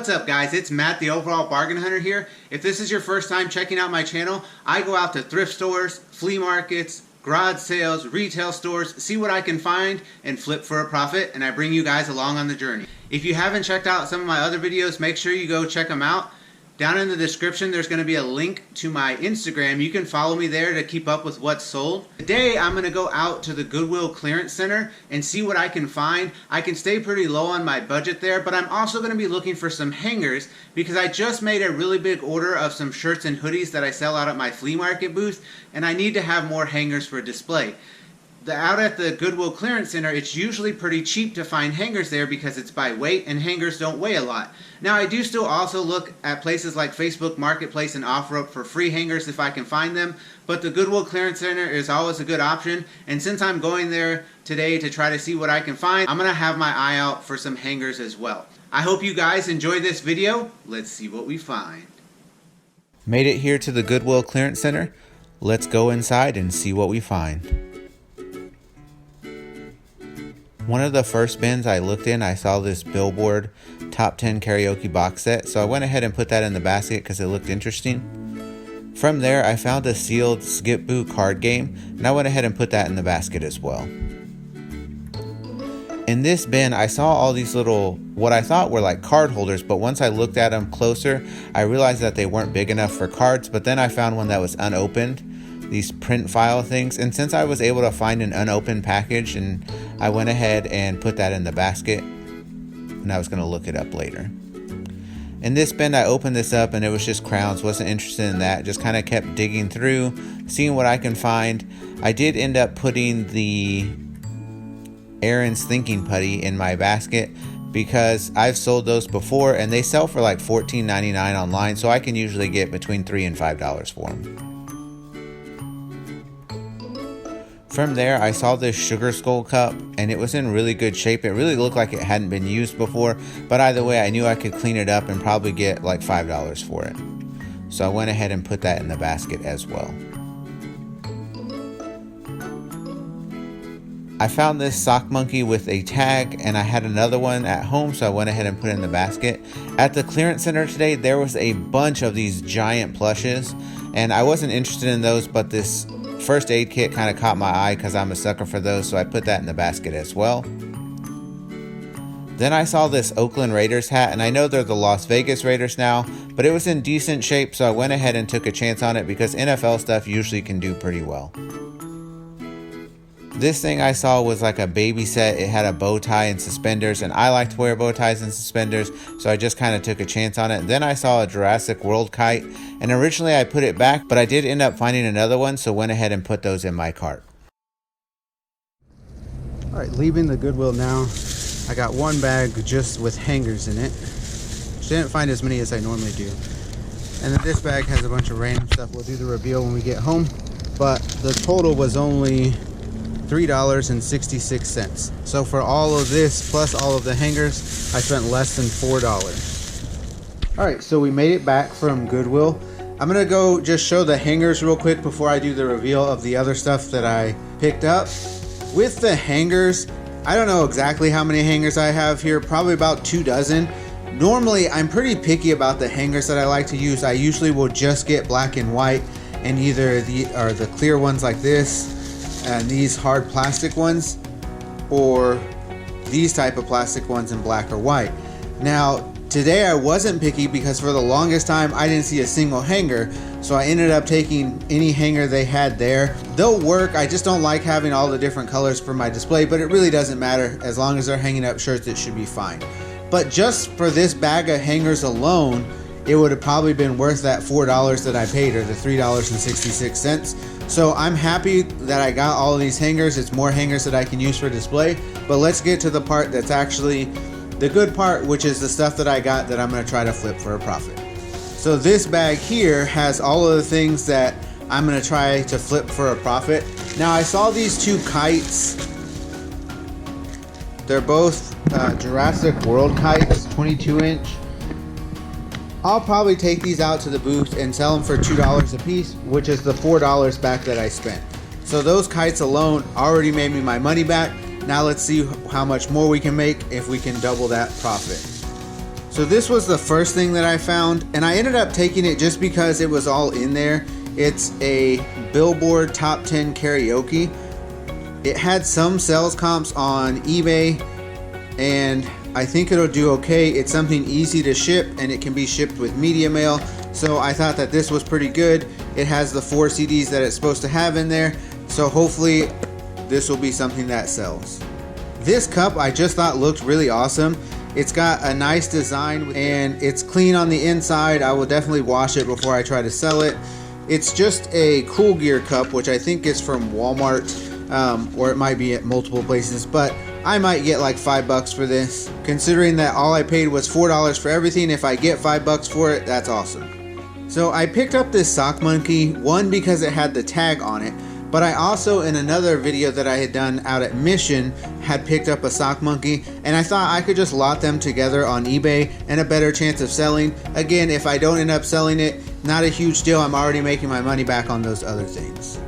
What's up guys, it's Matt the Overall Bargain Hunter here. If this is your first time checking out my channel, I go out to thrift stores, flea markets, garage sales, retail stores, see what I can find and flip for a profit, and I bring you guys along on the journey. If you haven't checked out some of my other videos, make sure you go check them out. Down in the description there's going to be a link to my Instagram. You can follow me there to keep up with what's sold. Today I'm going to go out to the Goodwill Clearance Center and see what I can find. I can stay pretty low on my budget there, but I'm also going to be looking for some hangers because I just made a really big order of some shirts and hoodies that I sell out at my flea market booth, and I need to have more hangers for display. Out at the Goodwill Clearance Center, it's usually pretty cheap to find hangers there because it's by weight and hangers don't weigh a lot. Now I do still also look at places like Facebook Marketplace and OfferUp for free hangers if I can find them, but the Goodwill Clearance Center is always a good option, and since I'm going there today to try to see what I can find, I'm going to have my eye out for some hangers as well. I hope you guys enjoy this video. Let's see what we find. Made it here to the Goodwill Clearance Center. Let's go inside and see what we find. One of the first bins I looked in, I saw this Billboard Top 10 Karaoke box set, so I went ahead and put that in the basket because it looked interesting. From there, I found a sealed Skip Boo card game, and I went ahead and put that in the basket as well. In this bin, I saw all these little, what I thought were like card holders, but once I looked at them closer, I realized that they weren't big enough for cards, but then I found one that was unopened. These print file things, and since I was able to find an unopened package, and I went ahead and put that in the basket, and I was going to look it up later. In this bin, I opened this up and it was just crowns. Wasn't interested in that, just kind of kept digging through, seeing what I can find. I did end up putting the Aaron's Thinking Putty in my basket because I've sold those before and they sell for like $14.99 online, so I can usually get between $3 and $5 for them. From there, I saw this Sugar Skull cup, and it was in really good shape. It really looked like it hadn't been used before, but either way, I knew I could clean it up and probably get like $5 for it. So I went ahead and put that in the basket as well. I found this sock monkey with a tag, and I had another one at home, so I went ahead and put it in the basket. At the clearance center today, there was a bunch of these giant plushes, and I wasn't interested in those, but this first aid kit kind of caught my eye because I'm a sucker for those, so I put that in the basket as well. Then I saw this Oakland Raiders hat, and I know they're the Las Vegas Raiders now, but it was in decent shape, so I went ahead and took a chance on it because NFL stuff usually can do pretty well. This thing I saw was like a baby set. It had a bow tie and suspenders, and I like to wear bow ties and suspenders, so I just kind of took a chance on it. Then I saw a Jurassic World kite, and originally I put it back, but I did end up finding another one, so went ahead and put those in my cart. Alright, leaving the Goodwill now. I got one bag just with hangers in it. Didn't find as many as I normally do. And then this bag has a bunch of random stuff. We'll do the reveal when we get home. But the total was only $3.66. So for all of this plus all of the hangers, I spent less than $4. Alright, so we made it back from Goodwill. I'm gonna go just show the hangers real quick before I do the reveal of the other stuff that I picked up. With the hangers, I don't know exactly how many hangers I have here, probably about 2 dozen. Normally, I'm pretty picky about the hangers that I like to use. I usually will just get black and white, and either the clear ones like this, and these hard plastic ones, or these type of plastic ones in black or white. Now today I wasn't picky because for the longest time I didn't see a single hanger, so I ended up taking any hanger they had there. They'll work, I just don't like having all the different colors for my display, but it really doesn't matter. As long as they're hanging up shirts, it should be fine. But just for this bag of hangers alone, it would have probably been worth that $4 that I paid, or the $3.66. So I'm happy that I got all of these hangers. It's more hangers that I can use for display. But let's get to the part that's actually the good part, which is the stuff that I got that I'm going to try to flip for a profit. So this bag here has all of the things that I'm going to try to flip for a profit. Now I saw these 2 kites. They're both Jurassic World kites, 22-inch. I'll probably take these out to the booth and sell them for $2 a piece, which is the $4 back that I spent. So those kites alone already made me my money back. Now let's see how much more we can make if we can double that profit. So this was the first thing that I found, and I ended up taking it just because it was all in there. It's a Billboard Top 10 Karaoke. It had some sales comps on eBay, and I think it'll do okay. It's something easy to ship, and it can be shipped with media mail. So I thought that this was pretty good. It has the 4 CDs that it's supposed to have in there. So hopefully this will be something that sells. This cup I just thought looked really awesome. It's got a nice design and it's clean on the inside. I will definitely wash it before I try to sell it. It's just a Cool Gear cup, which I think is from Walmart, or it might be at multiple places, but I might get like $5 for this. Considering that all I paid was $4 for everything, if I get $5 for it, that's awesome. So I picked up this sock monkey, one because it had the tag on it, but I also, in another video that I had done out at Mission, had picked up a sock monkey, and I thought I could just lot them together on eBay and a better chance of selling. Again, if I don't end up selling it, not a huge deal. I'm already making my money back on those other things.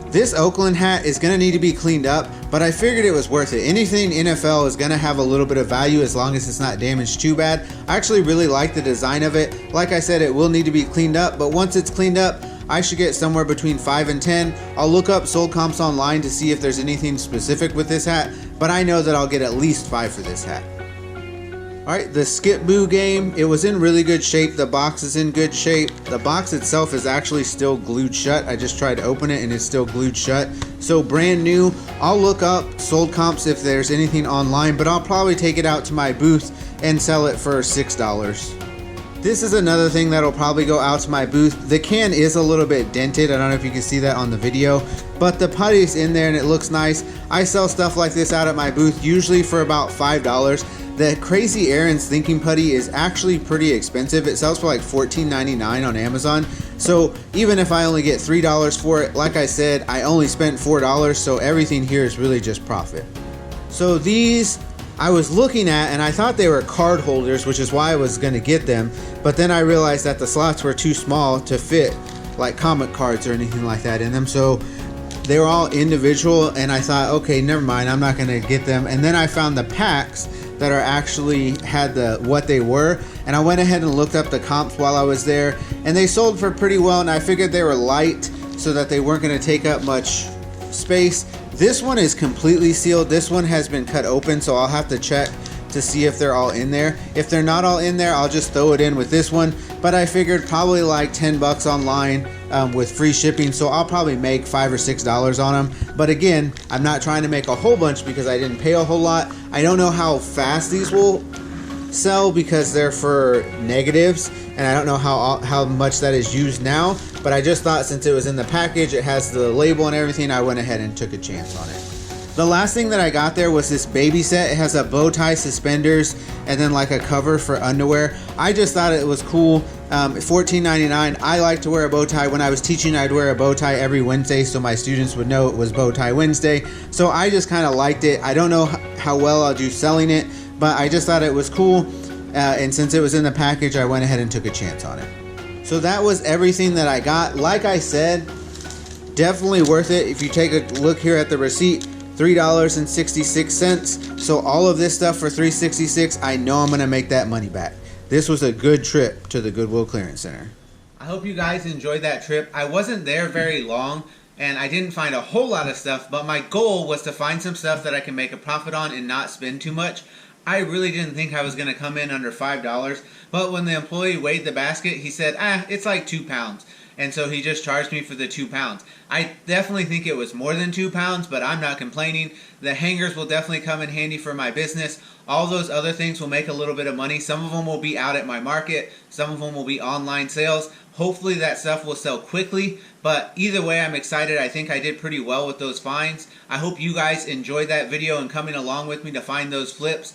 This Oakland hat is going to need to be cleaned up, but I figured it was worth it. Anything NFL is going to have a little bit of value as long as it's not damaged too bad. I actually really like the design of it. Like I said, it will need to be cleaned up, but once it's cleaned up, I should get somewhere between 5 and 10. I'll look up sold comps online to see if there's anything specific with this hat, but I know that I'll get at least 5 for this hat. Alright, the Skip Boo game, it was in really good shape. The box is in good shape. The box itself is actually still glued shut. I just tried to open it and it's still glued shut. So brand new. I'll look up sold comps if there's anything online, but I'll probably take it out to my booth and sell it for $6. This is another thing that'll probably go out to my booth. The can is a little bit dented. I don't know if you can see that on the video, but the putty's in there and it looks nice. I sell stuff like this out at my booth, usually for about $5. The Crazy Aaron's Thinking Putty is actually pretty expensive. It sells for like $14.99 on Amazon. So even if I only get $3 for it, like I said, I only spent $4, so everything here is really just profit. So these I was looking at and I thought they were card holders, which is why I was going to get them, but then I realized that the slots were too small to fit like comic cards or anything like that in them, so they were all individual, and I thought, okay, never mind, I'm not going to get them. And then I found the packs that are actually had the what they were, and I went ahead and looked up the comps while I was there, and they sold for pretty well, and I figured they were light so that they weren't going to take up much space. This one is completely sealed. This one has been cut open, so I'll have to check to see if they're all in there. If they're not all in there, I'll just throw it in with this one, but I figured probably like $10 online with free shipping, so I'll probably make $5 or $6 on them. But again, I'm not trying to make a whole bunch because I didn't pay a whole lot. I don't know how fast these will sell because they're for negatives, and I don't know how much that is used now, but I just thought since it was in the package, it has the label and everything, I went ahead and took a chance on it. The last thing that I got there was this baby set. It has a bow tie, suspenders, and then like a cover for underwear. I just thought it was cool. $14.99. I like to wear a bow tie. When I was teaching, I'd wear a bow tie every Wednesday so my students would know it was Bow Tie Wednesday. So I just kind of liked it. I don't know how well I'll do selling it, but I just thought it was cool. And since it was in the package, I went ahead and took a chance on it. So that was everything that I got. Like I said, definitely worth it. If you take a look here at the receipt, $3.66. So all of this stuff for $3.66, I know I'm gonna make that money back. This was a good trip to the Goodwill Clearance Center. I hope you guys enjoyed that trip. I wasn't there very long and I didn't find a whole lot of stuff, but my goal was to find some stuff that I can make a profit on and not spend too much. I really didn't think I was gonna come in under $5, but when the employee weighed the basket, he said, it's like 2 pounds. And so he just charged me for the 2 pounds. I definitely think it was more than 2 pounds, but I'm not complaining. The hangers will definitely come in handy for my business. All those other things will make a little bit of money. Some of them will be out at my market. Some of them will be online sales. Hopefully that stuff will sell quickly, but either way, I'm excited. I think I did pretty well with those finds. I hope you guys enjoyed that video and coming along with me to find those flips.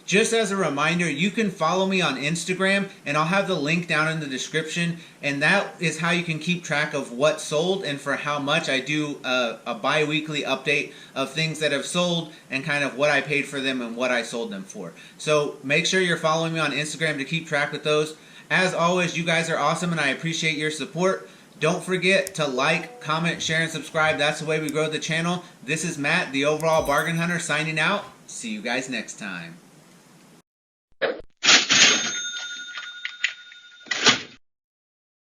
Just as a reminder, you can follow me on Instagram, and I'll have the link down in the description, and that is how you can keep track of what sold and for how much. I do a bi-weekly update of things that have sold and kind of what I paid for them and what I sold them for. So make sure you're following me on Instagram to keep track with those. As always, you guys are awesome, and I appreciate your support. Don't forget to like, comment, share, and subscribe. That's the way we grow the channel. This is Matt, the Overall Bargain Hunter, signing out. See you guys next time.